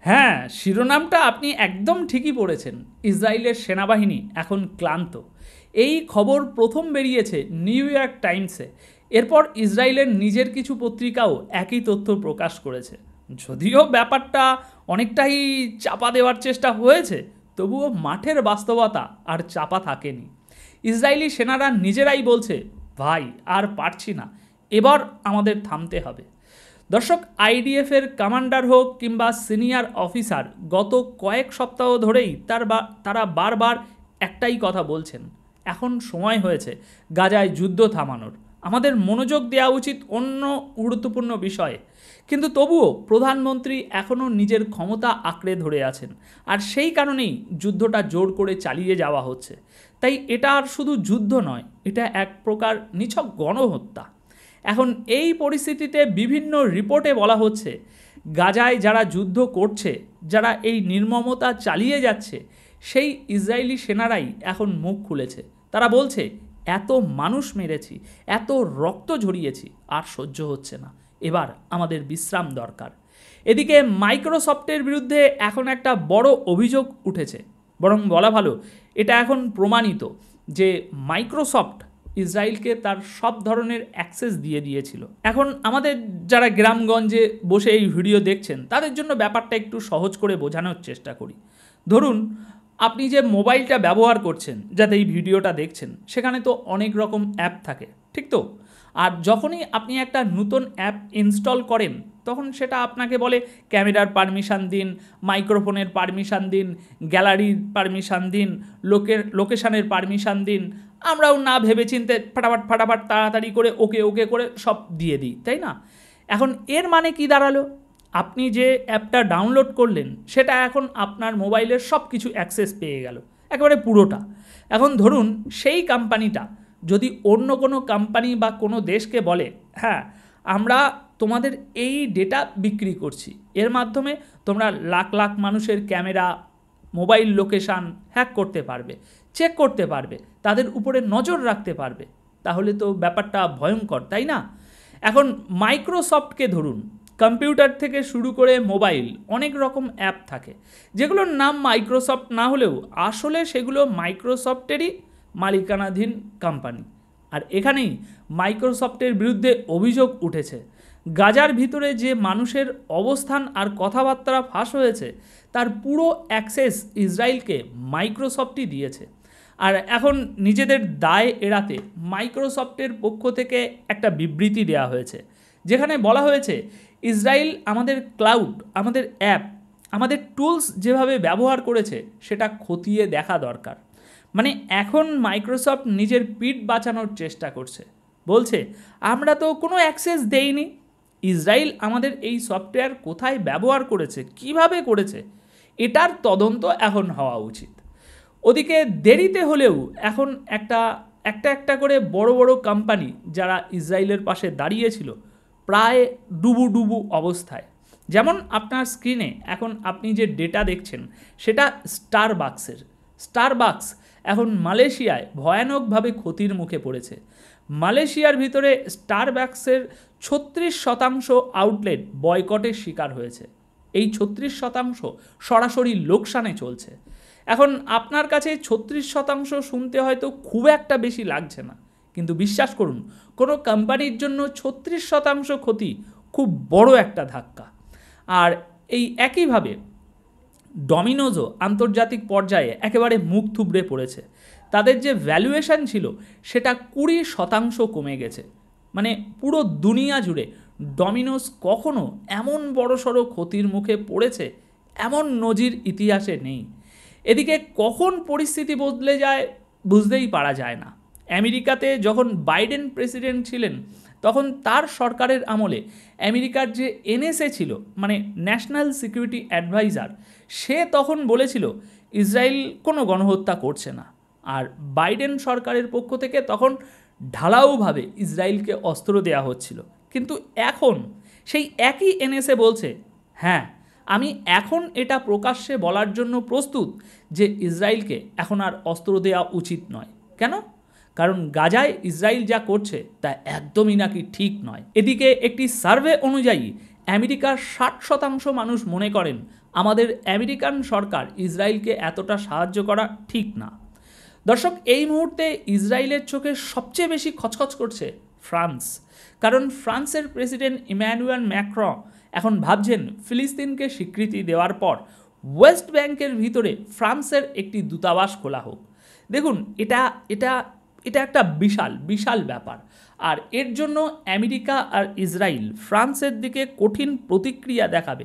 হ্যাঁ, শিরোনামটা আপনি একদম ঠিকই পড়েছেন। ইসরায়েলের সেনাবাহিনী এখন ক্লান্ত। এই খবর প্রথম বেরিয়েছে নিউ ইয়র্ক টাইমসে। এরপর ইসরায়েলের নিজের কিছু পত্রিকাও একই তথ্য প্রকাশ করেছে। যদিও ব্যাপারটা অনেকটাই চাপা দেওয়ার চেষ্টা হয়েছে, তবুও মাঠের বাস্তবতা আর চাপা থাকেনি। ইসরায়েলি সেনারা নিজেরাই বলছে, ভাই আর পারছি না, এবার আমাদের থামতে হবে। দর্শক, আইডিএফের কমান্ডার হোক কিংবা সিনিয়র অফিসার, গত কয়েক সপ্তাহ ধরেই তারা বারবার একটাই কথা বলছেন, এখন সময় হয়েছে গাজায় যুদ্ধ থামানোর, আমাদের মনোযোগ দেওয়া উচিত অন্য গুরুত্বপূর্ণ বিষয়ে। কিন্তু তবুও প্রধানমন্ত্রী এখনও নিজের ক্ষমতা আঁকড়ে ধরে আছেন, আর সেই কারণেই যুদ্ধটা জোর করে চালিয়ে যাওয়া হচ্ছে। তাই এটা আর শুধু যুদ্ধ নয়, এটা এক প্রকার নিছক গণহত্যা। এখন এই পরিস্থিতিতে বিভিন্ন রিপোর্টে বলা হচ্ছে, গাজায় যারা যুদ্ধ করছে, যারা এই নির্মমতা চালিয়ে যাচ্ছে, সেই ইসরায়েলি সেনারাই এখন মুখ খুলেছে। তারা বলছে, এত মানুষ মেরেছি, এত রক্ত ঝরিয়েছি, আর সহ্য হচ্ছে না, এবার আমাদের বিশ্রাম দরকার। এদিকে মাইক্রোসফটের বিরুদ্ধে এখন একটা বড় অভিযোগ উঠেছে, বরং বলা ভালো এটা এখন প্রমাণিত যে মাইক্রোসফট ইসরায়েলকে তার সব ধরনের অ্যাক্সেস দিয়ে দিয়েছিল। এখন আমাদের যারা গ্রামগঞ্জে বসে এই ভিডিও দেখছেন, তাদের জন্য ব্যাপারটা একটু সহজ করে বোঝানোর চেষ্টা করি। ধরুন, আপনি যে মোবাইলটা ব্যবহার করছেন, যাতে এই ভিডিওটা দেখছেন, সেখানে তো অনেক রকম অ্যাপ থাকে, ঠিক তো? আর যখনই আপনি একটা নতুন অ্যাপ ইনস্টল করেন, তখন সেটা আপনাকে বলে ক্যামেরার পারমিশন দিন, মাইক্রোফোনের পারমিশন দিন, গ্যালারির পারমিশন দিন, লোকেশানের পারমিশন দিন। আমরাও না ভেবেচিন্তে ফাটাফাট তাড়াতাড়ি করে ওকে করে সব দিয়ে দিই, তাই না? এখন এর মানে কি দাঁড়ালো? আপনি যে অ্যাপটা ডাউনলোড করলেন, সেটা এখন আপনার মোবাইলের সব কিছু অ্যাক্সেস পেয়ে গেল, একেবারে পুরোটা। এখন ধরুন, সেই কোম্পানিটা যদি অন্য কোনো কোম্পানি বা কোনো দেশকে বলে, হ্যাঁ, আমরা তোমাদের এই ডেটা বিক্রি করছি, এর মাধ্যমে তোমরা লাখ লাখ মানুষের ক্যামেরা, মোবাইল লোকেশান হ্যাক করতে পারবে, চেক করতে পারবে, তাদের উপরে নজর রাখতে পারবে, তাহলে তো ব্যাপারটা ভয়ঙ্কর, তাই না? এখন মাইক্রোসফটকে ধরুন, কম্পিউটার থেকে শুরু করে মোবাইল, অনেক রকম অ্যাপ থাকে যেগুলোর নাম মাইক্রোসফট না হলেও আসলে সেগুলো মাইক্রোসফটেরই মালিকানাধীন কোম্পানি। আর এখানেই মাইক্রোসফটের বিরুদ্ধে অভিযোগ উঠেছে, গাজার ভিতরে যে মানুষের অবস্থান আর কথাবার্তা ফাঁস হয়েছে, তার পুরো অ্যাক্সেস ইসরায়েলকে মাইক্রোসফটই দিয়েছে। আর এখন নিজেদের দায় এড়াতে মাইক্রোসফটের পক্ষ থেকে একটা বিবৃতি দেওয়া হয়েছে, যেখানে বলা হয়েছে, ইসরায়েল আমাদের ক্লাউড, আমাদের অ্যাপ, আমাদের টুলস যেভাবে ব্যবহার করেছে, সেটা খতিয়ে দেখা দরকার। মানে এখন মাইক্রোসফট নিজের পিঠ বাঁচানোর চেষ্টা করছে, বলছে, আমরা তো কোনো অ্যাক্সেস দেইনি, ইসরায়েল আমাদের এই সফটওয়্যার কোথায় ব্যবহার করেছে, কিভাবে করেছে, এটার তদন্ত এখন হওয়া উচিত। ওদিকে দেরিতে হলেও এখন একটা করে বড় বড় কোম্পানি যারা ইসরায়েলের পাশে দাঁড়িয়েছিল, প্রায় ডুবু অবস্থায়। যেমন আপনার স্ক্রিনে এখন আপনি যে ডেটা দেখছেন, সেটা স্টারবাকস এখন মালয়েশিয়ায় ভয়ানকভাবে ক্ষতির মুখে পড়েছে। মালয়েশিয়ার ভিতরে স্টারবাকসের 36% আউটলেট বয়কটের শিকার হয়েছে। এই 36% সরাসরি লোকসানে চলছে। এখন আপনার কাছে 36% শুনতে হয়তো খুব একটা বেশি লাগছে না, কিন্তু বিশ্বাস করুন, কোনো কোম্পানির জন্য 36% ক্ষতি খুব বড় একটা ধাক্কা। আর এই একইভাবে ডমিনোজও আন্তর্জাতিক পর্যায়ে একেবারে মুখ থুবড়ে পড়েছে। তাদের যে ভ্যালুয়েশন ছিল, সেটা 20% কমে গেছে। মানে পুরো দুনিয়া জুড়ে ডমিনোজ কখনো এমন বড়সড় ক্ষতির মুখে পড়েছে, এমন নজির ইতিহাসে নেই। এদিকে কখন পরিস্থিতি বদলে যায় বুঝতেই পারা যায় না। আমেরিকাতে যখন বাইডেন প্রেসিডেন্ট ছিলেন, তখন তার সরকারের আমলে আমেরিকার যে এনএসএ ছিল, মানে ন্যাশনাল সিকিউরিটি অ্যাডভাইজার, সে তখন বলেছিল ইসরায়েল কোনো গণহত্যা করছে না। আর বাইডেন সরকারের পক্ষ থেকে তখন ঢালাওভাবে ইসরায়েলকে অস্ত্র দেওয়া হচ্ছিল। কিন্তু এখন সেই একই এনএসএ বলছে, হ্যাঁ, আমি এখন এটা প্রকাশ্যে বলার জন্য প্রস্তুত যে ইসরায়েলকে এখন আর অস্ত্র দেওয়া উচিত নয়। কেন? কারণ গাজায় ইসরায়েল যা করছে তা একদমই নাকি ঠিক নয়। এদিকে একটি সার্ভে অনুযায়ী আমেরিকার 60% মানুষ মনে করেন আমাদের আমেরিকান সরকার ইসরায়েলকে এতটা সাহায্য করা ঠিক না। দর্শক, এই মুহূর্তে ইসরায়েলের চোখে সবচেয়ে বেশি খচখচ করছে ফ্রান্স, কারণ ফ্রান্সের প্রেসিডেন্ট ইম্যানুয়েল ম্যাক্রন এখন ভাবছেন ফিলিস্তিনকে স্বীকৃতি দেওয়ার পর ওয়েস্ট ব্যাংকের ভিতরে ফ্রান্সের একটি দূতাবাস খোলা হোক। দেখুন, এটা এটা এটা একটা বিশাল বিশাল ব্যাপার, আর এর জন্য আমেরিকা আর ইসরায়েল ফ্রান্সের দিকে কঠিন প্রতিক্রিয়া দেখাবে,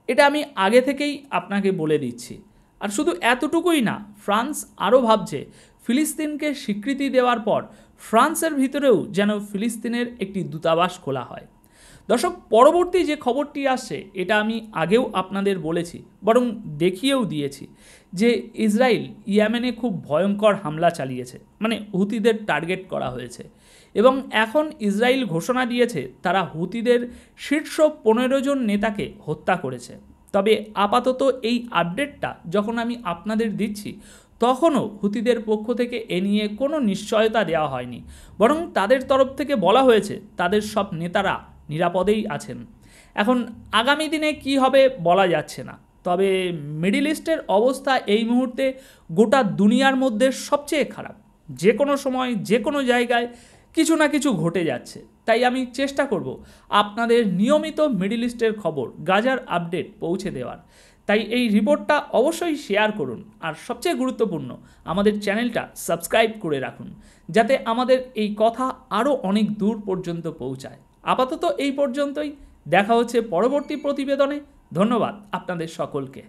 এটা আমি আগে থেকেই আপনাকে বলে দিচ্ছি। আর শুধু এতটুকুই না, ফ্রান্স আরও ভাবছে ফিলিস্তিনকে স্বীকৃতি দেওয়ার পর ফ্রান্সের ভিতরেও যেন ফিলিস্তিনের একটি দূতাবাস খোলা হয়। দর্শক, পরবর্তী যে খবরটি আসছে এটা আমি আগেও আপনাদের বলেছি, বরং দেখিয়েও দিয়েছি যে ইসরায়েল ইয়েমেনে খুব ভয়ঙ্কর হামলা চালিয়েছে, মানে হুতিদের টার্গেট করা হয়েছে, এবং এখন ইসরায়েল ঘোষণা দিয়েছে তারা হুতিদের শীর্ষ 15 জন নেতাকে হত্যা করেছে। তবে আপাতত এই আপডেটটা যখন আমি আপনাদের দিচ্ছি তখনও হুতিদের পক্ষ থেকে এ নিয়ে কোনো নিশ্চয়তা দেওয়া হয়নি, বরং তাদের তরফ থেকে বলা হয়েছে তাদের সব নেতারা নিরাপদেই আছেন। এখন আগামী দিনে কি হবে বলা যাচ্ছে না, তবে মিডল ইস্টের অবস্থা এই মুহূর্তে গোটা দুনিয়ার মধ্যে সবচেয়ে খারাপ। যে কোনো সময় যে কোনো জায়গায় কিছু না কিছু ঘটে যাচ্ছে, তাই আমি চেষ্টা করব আপনাদের নিয়মিত মিডল ইস্টের খবর, গাজার আপডেট পৌঁছে দেওয়ার। তাই এই রিপোর্টটা অবশ্যই শেয়ার করুন, আর সবচেয়ে গুরুত্বপূর্ণ আমাদের চ্যানেলটা সাবস্ক্রাইব করে রাখুন, যাতে আমাদের এই কথা আরও অনেক দূর পর্যন্ত পৌঁছায়। আপাতত এই পর্যন্তই, দেখা হচ্ছে পরবর্তী প্রতিবেদনে। ধন্যবাদ আপনাদের সকলকে।